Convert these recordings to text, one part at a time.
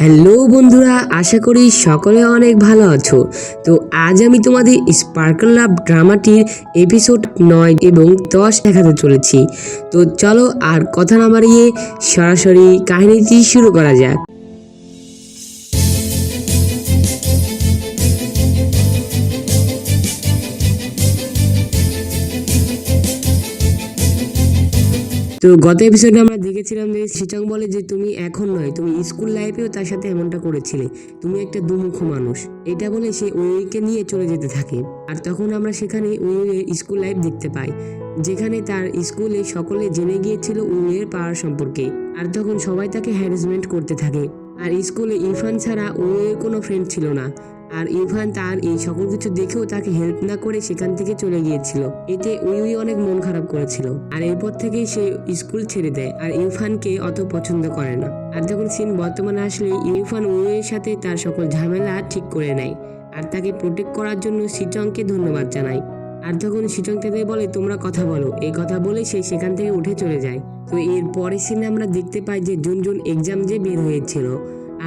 Hello বন্ধুরা, আশা করি সকলে অনেক ভালো আছো। তো আজ আমি তোমাদের স্পার্কল লাভ ড্রামাটির এপিসোড 9 এবং 10 দেখাতে চলেছি। তো চলো আর কথা না বাড়িয়ে সরাসরি কাহিনীটি শুরু করা যাক। তো গত এপিসোডে আমরা দেখেছিলাম যে সিচং বলে যে তুমি এখন নয়, তুমি স্কুল লাইফেও তার সাথে এমনটা করেছিলে, তুমি একটা দুমুখ মানুষ। এটা বলে সে ওইকে নিয়ে চলে যেতে থাকে। আর তখন আমরা সেখানে ওইয়ের স্কুল লাইফ দেখতে পাই, যেখানে তার স্কুলে সকলে জেনে গিয়েছিল ওইয়ের পাওয়ার সম্পর্কে। আর তখন সবাই তাকে হ্যারাসমেন্ট করতে থাকে। আর স্কুলে ইরফান ছাড়া ওইয়ের কোনো ফ্রেন্ড ছিল না। আর ইরফান তার এই সকল কিছু দেখেও তাকে হেল্প না করে সেখান থেকে চলে গিয়েছিল। এতে উই অনেক মন খারাপ করেছিল। আর এরপর থেকেই সে স্কুল ছেড়ে দেয় আর ইরফানকে অত পছন্দ করে না। আর যখন সিন বর্তমানে আসলে ইরফান উইয়ের সাথে তার সকল ঝামেলা ঠিক করে নেয় আর তাকে প্রোটেক্ট করার জন্য সিচংকে ধন্যবাদ জানায়। আর তখন সিচং তাদের বলে তোমরা কথা বলো, এই কথা বলে সে সেখান থেকে উঠে চলে যায়। তো এর পরের সিনে আমরা দেখতে পাই যে জুনজুন এক্সাম যে বের হয়েছিল।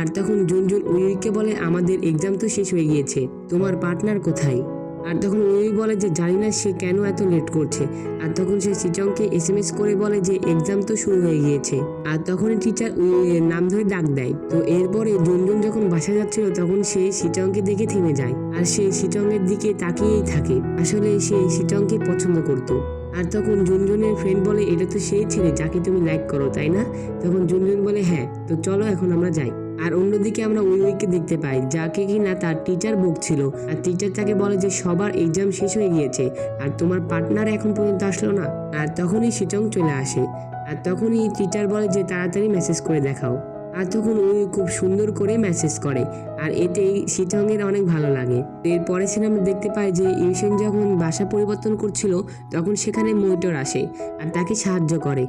আর তখন জুনজুন উইকে বলে আমাদের এক্সাম তো শেষ হয়ে গিয়েছে, তোমার পার্টনার কোথায়? আর তখন উই বলে যে জানি না সে কেন এত লেট করছে। আর তখন সে সিচংকে এসএমএস করে বলে যে এক্সাম তো শুরু হয়ে গিয়েছে। আর তখনই টিচার উইয়ের নাম ধরে ডাক দেয়। তো এরপরে জুনজুন যখন বাসা যাচ্ছিল তখন সে সিচংকে দেখে থেমে যায় আর সে সিচংয়ের দিকে তাকিয়েই থাকে। আসলে সে সিচংকে পছন্দ করতো। আর তখন জুনজুনের ফ্রেন্ড বলে এটা তো সেই ছেলে যাকে তুমি লাইক করো, তাই না? তখন জুনজুন বলে হ্যাঁ, তো চলো এখন আমরা যাই। আর অন্যদিকে আমরা উইকে দেখতে পাই যাকে কিনা তার টিচার বকছিল। আর টিচার তাকে বলে যে সবার এক্সাম শেষ হয়ে গিয়েছে আর তোমার পার্টনার এখন পর্যন্ত আসলো না। আর তখনই সিচং চলে আসে। আর তখনই টিচার বলে যে তাড়াতাড়ি মেসেজ করে দেখাও। আর তখন উই খুব সুন্দর করে মেসেজ করে আর এতেই সিচং এর অনেক ভালো লাগে। এরপরে সিনে আমরা দেখতে পাই যে ইউসেন যখন বাসা পরিবর্তন করছিল তখন সেখানে মনিটর আসে আর তাকে সাহায্য করে।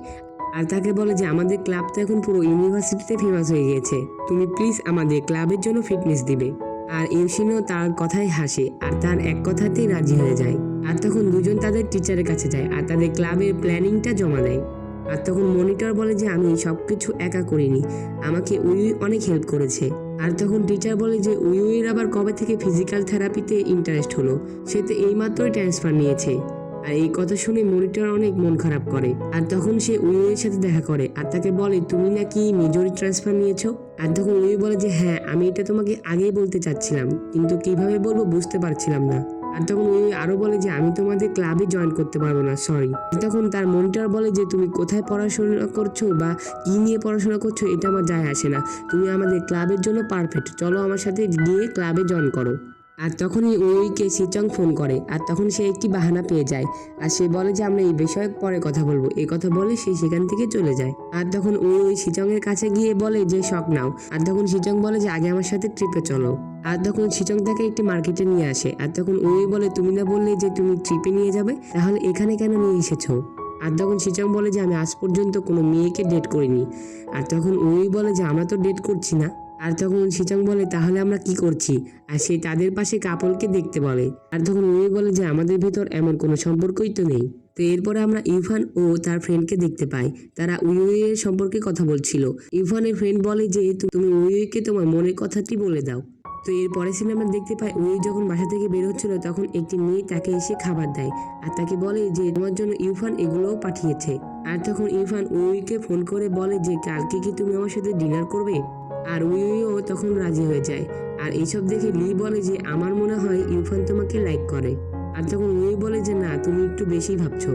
আর তাকে বলে যে আমাদের ক্লাব তো এখন পুরো ইউনিভার্সিটিতে ফেমাস হয়ে গিয়েছে, তুমি প্লিজ আমাদের ক্লাবের জন্য ফিটনেস দিবে। আর ইউসিনও তার কথাই হাসে আর তার এক কথাতেই রাজি হয়ে যায়। আর তখন দুজন তাদের টিচারের কাছে যায় আর তাদের ক্লাবের প্ল্যানিংটা জমা দেয়। আর তখন মনিটর বলে যে আমি সবকিছু একা করিনি, আমাকে উই অনেক হেল্প করেছে। আর তখন টিচার বলে যে উইয়ের আবার কবে থেকে ফিজিক্যাল থেরাপিতে ইন্টারেস্ট হলো, সে তো এইমাত্রই ট্রান্সফার নিয়েছে। আর এই কথা শুনে মনিটর অনেক মন খারাপ করে। আর তখন সে উইয়ের সাথে দেখা করে আর তাকে বলে তুমি নাকি মেজরি ট্রান্সফার নিয়েছো। আর তখন উই বলে যে হ্যাঁ, আমি এটা তোমাকে আগেই বলতে চাচ্ছিলাম কিন্তু কিভাবে বলবো বুঝতে পারছিলাম না। আর তখন উই আরো বলে যে আমি তোমাদের ক্লাবে জয়েন করতে পারবো না, সরি। তখন তার মনিটর বলে যে তুমি কোথায় পড়াশোনা করছো বা কি নিয়ে পড়াশোনা করছো এটা আমার যায় আসে না, তুমি আমাদের ক্লাবের জন্য পারফেক্ট, চলো আমার সাথে গিয়ে ক্লাবে জয়েন করো। আর তখনই উইকে সিচং ফোন করে আর তখন সে একটি বাহানা পেয়ে যায় আর সে বলে যে আমরা এই বিষয়ে পরে কথা বলবো। এই কথা বলে সে সেখান থেকে চলে যায়। আর তখন ওই সিচং এর কাছে গিয়ে বলে যে শক নাও। আর তখন সিচং বলে যে আগে আমার সাথে ট্রিপে চলো। আর তখন সিচং তাকে একটি মার্কেটে নিয়ে আসে আর তখন ওই বলে তুমি না বললে যে তুমি ট্রিপে নিয়ে যাবে, তাহলে এখানে কেন নিয়ে এসেছো? আর তখন সিচং বলে যে আমি আজ পর্যন্ত কোনো মেয়েকে ডেট করিনি। আর তখন ওই বলে যে আমরা তো ডেট করছি না। আর তখন সিচং বলে তাহলে আমরা কি করছি? আর সে তাদের পাশে কাপলকে দেখতে বলে। আর তখন উই বলে যে আমাদের ভিতর এমন কোনো সম্পর্কই তো নেই। তো এরপরে আমরা ইরফান ও তার ফ্রেন্ডকে দেখতে পাই, তারা উইয়ের সম্পর্কে কথা বলছিল। ইরফানের ফ্রেন্ড বলে যে তুমি উইকে তোমার মনের কথাটি বলে দাও। তো এর পরের সিনে আমরা দেখতে পাই উই যখন বাসা থেকে বের হচ্ছিল তখন একটি মেয়ে তাকে এসে খাবার দেয় আর তাকে বলে যে তোমার জন্য ইরফান এগুলোও পাঠিয়েছে। আর তখন ইরফান উইকে ফোন করে বলে যে কালকে কি তুমি আমার সাথে ডিনার করবে? আর উইও তখন রাজি হয়ে যায়। আর এইসব দেখে লি বলে যে আমার মনে হয় ইরফান তোমাকে লাইক করে। আর তখন উই বলে যে না, তুমি একটু বেশি ভাবছো।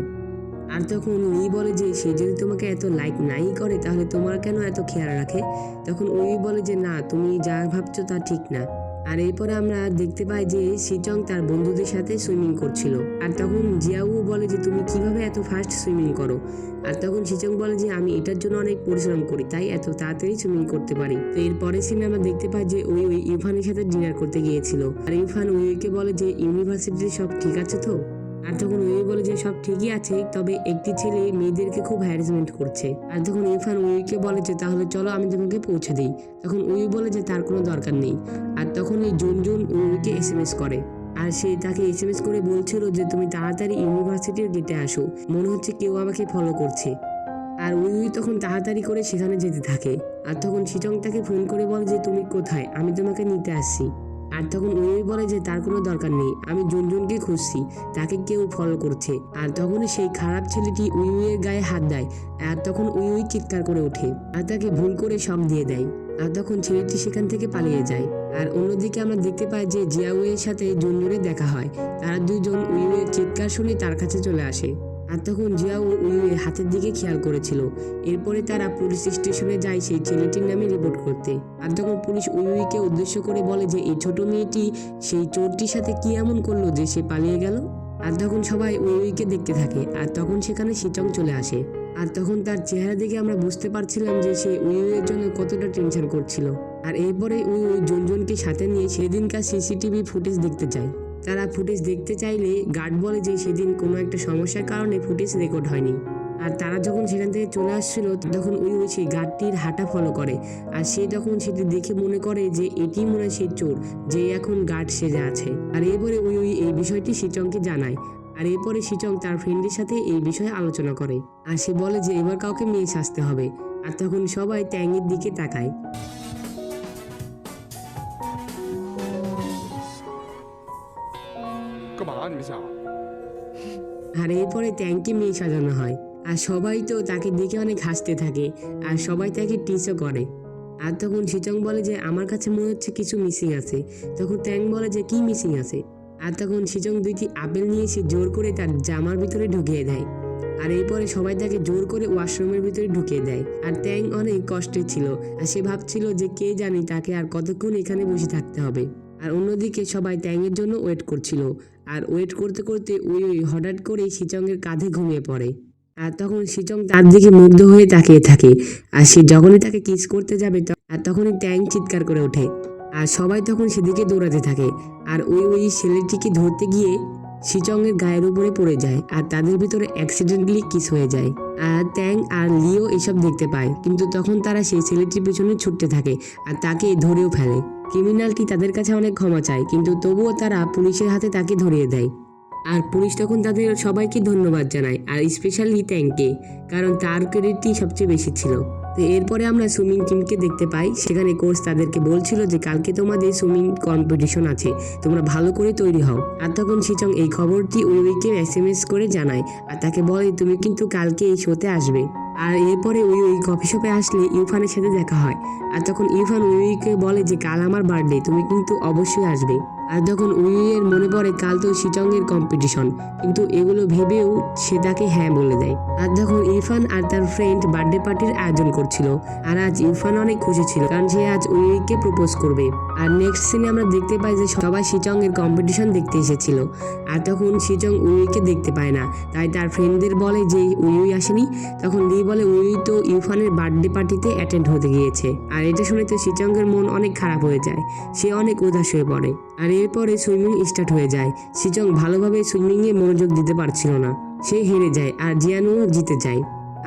আর তখন লি বলে যে সে যদি তোমাকে এত লাইক নাই করে তাহলে তোমার কেন এত খেয়াল রাখে? তখন উই বলে যে না, তুমি যা ভাবছো তা ঠিক না। আর এরপরে আমরা দেখতে পাই যে সিচং তার বন্ধুদের সাথে সুইমিং করছিল। আর তখন জিয়াও বলে যে তুমি কিভাবে এত ফাস্ট সুইমিং করো? আর তখন সিচং বলে যে আমি এটার জন্য অনেক পরিশ্রম করি, তাই এত তাড়াতাড়ি সুইমিং করতে পারি। তো এরপরে সিনে আমরা দেখতে পাই যে ওই ইরফানের সাথে ডিনার করতে গিয়েছিল। আর ইরফান উইকে বলে যে ইউনিভার্সিটিতে সব ঠিক আছে তো? আর তখন উই বলে যে সব ঠিকই আছে, তবে একটি ছেলে মেয়েদেরকে খুব হ্যারাসমেন্ট করছে। আর তখন ইরফান উইকে বলে যে তাহলে চলো আমি তোমাকে পৌঁছে দিই। তখন উই বলে যে তার কোনো দরকার নেই। আর তখন এই জুনজুন উইকে এসএমএস করে আর সে তাকে এসএমএস করে বলছিল যে তুমি তাড়াতাড়ি ইউনিভার্সিটির গেটে আসো, মনে হচ্ছে কেউ আমাকে ফলো করছে। আর উই তখন তাড়াতাড়ি করে সেখানে যেতে থাকে। আর তখন শিচং তাকে ফোন করে বলে যে তুমি কোথায়, আমি তোমাকে নিতে আসছি। আর তখন উই বলে যে তার কোনো দরকার নেই, আমি জুনজুনকে খুঁজছি, তাকে কেউ ফলো করছে। আর তখন সেই খারাপ ছেলেটি উইয়ের গায়ে হাত দেয়। আর তখন উই চিৎকার করে ওঠে আর তাকে ভুল করে সব দিয়ে দেয়। আর তখন ছেলেটি সেখান থেকে পালিয়ে যায়। আর অন্যদিকে আমরা দেখতে পাই যে জিয়াউয়ের সাথে জুনজুনের দেখা হয়। তারা দুইজন উইয়ের চিৎকার শুনে তার কাছে চলে আসে। আর তখন জিয়াও উইয়ের হাতের দিকে খেয়াল করেছিল। এরপরে তারা পুলিশ স্টেশনে যায় সেই ছেলেটির নামে রিপোর্ট করতে। আর তখন পুলিশ উইকে উদ্দেশ্য করে বলে যে এই ছোট মেয়েটি সেই চোরটির সাথে কি এমন করলো যে সে পালিয়ে গেল। আর তখন সবাই উইকে দেখতে থাকে। আর তখন সেখানে শিচং চলে আসে। আর তখন তার চেহারা দেখে আমরা বুঝতে পারছিলাম যে সে উইয়ের জন্য কতটা টেনশন করছিল। আর এরপরে উই জুনজুনকে সাথে নিয়ে সেদিনকার সিসিটিভি ফুটেজ দেখতে চায়। তারা ফুটেজ দেখতে চাইলে গার্ড বলে যে সেদিন কোনো একটা সমস্যার কারণে ফুটেজ রেকর্ড হয়নি। আর তারা যখন সেখান থেকে চলে আসছিল তখন উই সেই গার্ডটির হাঁটা ফলো করে। আর সে তখন সেটি দেখে মনে করে যে এটি মনে হয় সেই চোর যে এখন গার্ড সেজে আছে। আর এরপরে উই এই বিষয়টি শিচংকে জানায়। আর এরপরে শিচং তার ফ্রেন্ডের সাথে এই বিষয়ে আলোচনা করে। আর সে বলে যে এবার কাউকে মেয়ে সাজতে হবে। আর তখন সবাই ট্যাংয়ের দিকে তাকায়। আর এরপরে ট্যাংকে মেয়ে সাজানো হয়। আর সবাই তো তাকে দেখে অনেক হাসতে থাকে। আর সবাই তাকে টিচও করে। আর তখন শিচং বলে যে আমার কাছে মনে হচ্ছে কিছু মিসিং আছে। তখন ট্যাং বলে যে কি মিসিং আছে। আর তখন শিচং দুইটি আপেল নিয়ে এসে জোর করে তার জামার ভিতরে ঢুকিয়ে দেয়। আর এরপরে সবাই তাকে জোর করে ওয়াশরুমের ভিতরে ঢুকিয়ে দেয়। আর ট্যাং অনেক কষ্টে ছিল। আর সে ভাবছিল যে কে জানি তাকে আর কতক্ষণ এখানে বসে থাকতে হবে। আর অন্যদিকে সবাই ট্যাংয়ের জন্য ওয়েট করছিল। আর ওয়েট করতে করতে উই হঠাৎ করে শিচংয়ের কাঁধে ঘুমিয়ে পড়ে। আর তখন শিচং তার দিকে মুগ্ধ হয়ে তাকিয়ে থাকে। আর সে যখনই তাকে কিস করতে যাবে আর তখনই ট্যাং চিৎকার করে ওঠে। আর সবাই তখন সেদিকে দৌড়াতে থাকে। আর ওই ছেলেটিকে ধরতে গিয়ে শিচংয়ের গায়ের উপরে পড়ে যায়। আর তাদের ভিতরে অ্যাক্সিডেন্টালি কিস হয়ে যায়। আর ট্যাং আর লিও এসব দেখতে পায়, কিন্তু তখন তারা সেই ছেলেটির পিছনে ছুটতে থাকে আর তাকে ধরেও ফেলে। ক্রিমিনালটি তাদের কাছে অনেক ক্ষমা চায়, কিন্তু তবুও তারা পুলিশের হাতে তাকে ধরিয়ে দেয়। আর পুলিশ তখন তাদের সবাইকে ধন্যবাদ জানায়, আর স্পেশালি ট্যাংকে, কারণ তার ক্রেডিটই সবচেয়ে বেশি ছিল। তো এরপরে আমরা সুইমিং টিমকে দেখতে পাই। সেখানে কোচ তাদেরকে বলছিল যে কালকে তোমাদের সুইমিং কম্পিটিশন আছে, তোমরা ভালো করে তৈরি হও। আর তখন শিচং এই খবরটি উইকে SMS করে জানায়। আর তাকে বলে তুমি কিন্তু কালকে এই শোতে আসবে। আর এরপরে উই কফি শপে আসলে ইরফানের সাথে দেখা হয়। আর তখন ইরফান উইকে বলে যে কাল আমার বার্থডে, তুমি কিন্তু অবশ্যই আসবে। আর যখন উইয়ের মনে পড়ে কাল তো শিচং এর কম্পিটিশন, কিন্তু এগুলো ভেবেও সে তাকে হ্যাঁ বলে দেয়। আর যখন ইরফান আর তার ফ্রেন্ড বার্থডে পার্টির আয়োজন করছিল, আর আজ ইরফান অনেক খুশি ছিল কারণ সে আজ উইকে প্রপোজ করবে। আর নেক্সট সিনে আমরা দেখতে পাই যে সবাই শিচং এর কম্পিটিশন দেখতে এসেছিল। আর তখন শিচং উইকে দেখতে পায় না, তাই তার ফ্রেন্ডদের বলে যে উই আসেনি। তখন লি বলে উই তো ইরফানের বার্থডে পার্টিতে অ্যাটেন্ড হতে গিয়েছে। আর এটা শুনে তো শিচং এর মন অনেক খারাপ হয়ে যায়, সে অনেক উদাস হয়ে পড়ে। আর এরপরে সুইমিং স্টার্ট হয়ে যায়। শিচং ভালোভাবে সুইমিং এ মনোযোগ দিতে পারছিল না, সে হেরে যায় আর জিয়ানুও জিতে যায়।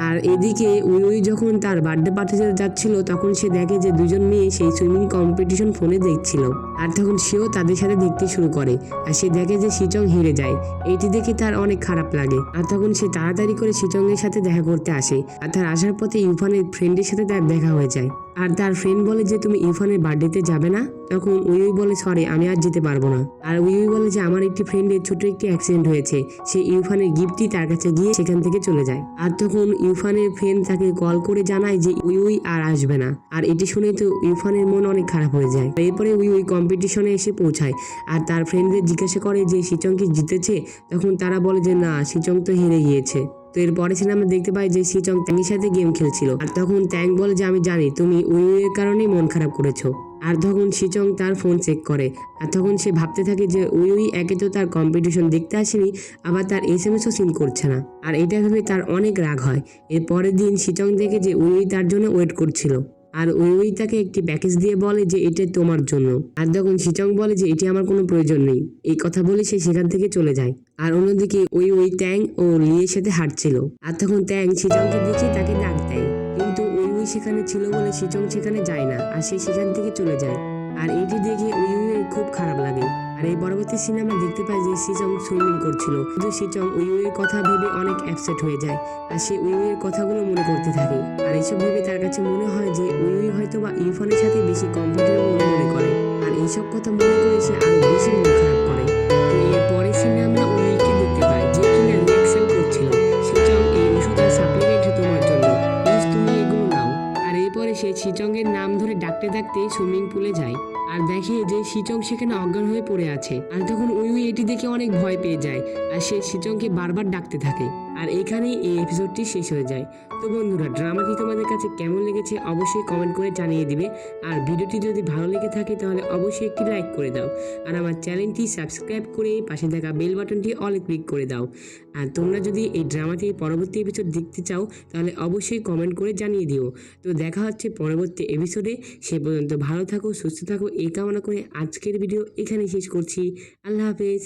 আর এদিকে উই যখন তার বার্থডে পার্টিতে যাচ্ছিল তখন সে দেখে যে দুজন মেয়ে সেই সুইমিং কম্পিটিশন ফোনে দেখছিল। আর তখন সেও তাদের সাথে দেখতে শুরু করে। আর সে দেখে যে শিচং হেরে যায়, এটি দেখে তার অনেক খারাপ লাগে। আর তখন সে তাড়াতাড়ি করে শিচং এর সাথে দেখা করতে আসে। আর তার আসার পথে ইরফানের ফ্রেন্ডের সাথে তার দেখা হয়ে যায়। আর তার ফ্রেন্ড বলে যে তুমি ইরফানের বার্থডেতে যাবে না। তখন উই বলে সরি, আমি আর যেতে পারবো না। আর উই বলে যে আমার একটি ফ্রেন্ডের ছোট একটি অ্যাক্সিডেন্ট হয়েছে, সে ইরফানের গিফটটি তার কাছে গিয়ে সেখান থেকে চলে যায়। আর তখন ইরফানের ফ্রেন্ড তাকে কল করে জানায় যে উই আর আসবে না। আর এটি শুনে তো ইরফানের মন অনেক খারাপ হয়ে যায়। এরপরে উই কম্পিটিশনে এসে পৌঁছায়। আর তার ফ্রেন্ডদের জিজ্ঞাসা করে যে শিচং কি জিতেছে। তখন তারা বলে যে না, শিচং তো হেরে গিয়েছে। তো এর পরে ছিল আমরা দেখতে পাই যে শিচং ট্যাংয়ের সাথে গেম খেলছিল। আর তখন ট্যাং বলে যে আমি জানি তুমি উইয়ের কারণেই মন খারাপ করেছো। আর তখন শিচং তার ফোন চেক করে। আর তখন সে ভাবতে থাকে যে উই একে তো তার কম্পিটিশন দেখতে আসেনি, আবার তার SMS-ও সিন করছে না। আর এটা ভেবে তার অনেক রাগ হয়। এর পরের দিন শিচং দেখে যে উই তার জন্য ওয়েট করছিল। আর উই তাকে একটি প্যাকেজ দিয়ে বলে যে এটা তোমার জন্য। আর তখন শিচং বলে যে এটি আমার কোনো প্রয়োজন নেই। এই কথা বলে সে সেখান থেকে চলে যায়। আর অন্যদিকে উই ট্যাং ও লিয়ের সাথে হাঁটছিল। আর তখন ট্যাং শিচংকে দেখে তাকে ডাক দেয়, কিন্তু উই সেখানে ছিল বলে শিচং সেখানে যায় না, আর সে সেখান থেকে চলে যায়। আর এটি দেখে উইয়ের খুব খারাপ লাগে। আর আর এই পরবর্তী সিনে আমরা দেখতে পাই যে শিচং সুইমিং করছিল, কিন্তু শিচং উইউয়ের কথা ভেবে অনেক অ্যাপসেট হয়ে যায় আর সে উইউয়ের কথাগুলো মনে করতে থাকে। আর এইসব ভেবে তার কাছে মনে হয় যে উইউই হয়তো বা ইরফানের সাথে বেশি কমফোর্টেবল মনে করে, আর এইসব কথা মনে করে সে আরো বেশি মন খারাপ করে। তো এর পরের সিনে আমরা উইউইকে দেখতে পাই যে কিনা রিঅ্যাকশন করছিল, শিচং এই ওষুধ আর সাপ্লিমেন্ট তোমার জন্য, প্লিজ তুমি এগুলো নাও। আর এরপরে সে শিচং এর নাম ধরে ডাকতে ডাকতে সুইমিং পুলে যায় আর দেখে যে শিচং সেখানে অজ্ঞান হয়ে পড়ে আছে। আর তখন উই এটি দেখে অনেক ভয় পেয়ে যায় আর সে শিচংকে বারবার ডাকতে থাকে। আর এখানেই এই এপিসোডটি শেষ হয়ে যায়। তো বন্ধুরা, ড্রামাটি তোমাদের কাছে কেমন লেগেছে অবশ্যই কমেন্ট করে জানিয়ে দিবে। আর ভিডিওটি যদি ভালো লেগে থাকে তাহলে অবশ্যই একটি লাইক করে দাও আর আমার চ্যানেলটি সাবস্ক্রাইব করে পাশে থাকা বেল বাটনটি অলে ক্লিক করে দাও। আর তোমরা যদি এই ড্রামাটির পরবর্তী এপিসোড দেখতে চাও তাহলে অবশ্যই কমেন্ট করে জানিয়ে দিও। তো দেখা হচ্ছে পরবর্তী এপিসোডে। সে পর্যন্ত ভালো থাকো, সুস্থ থাকো এই কামনা করে আজকের ভিডিও এখানেই শেষ করছি। আল্লাহ হাফেজ।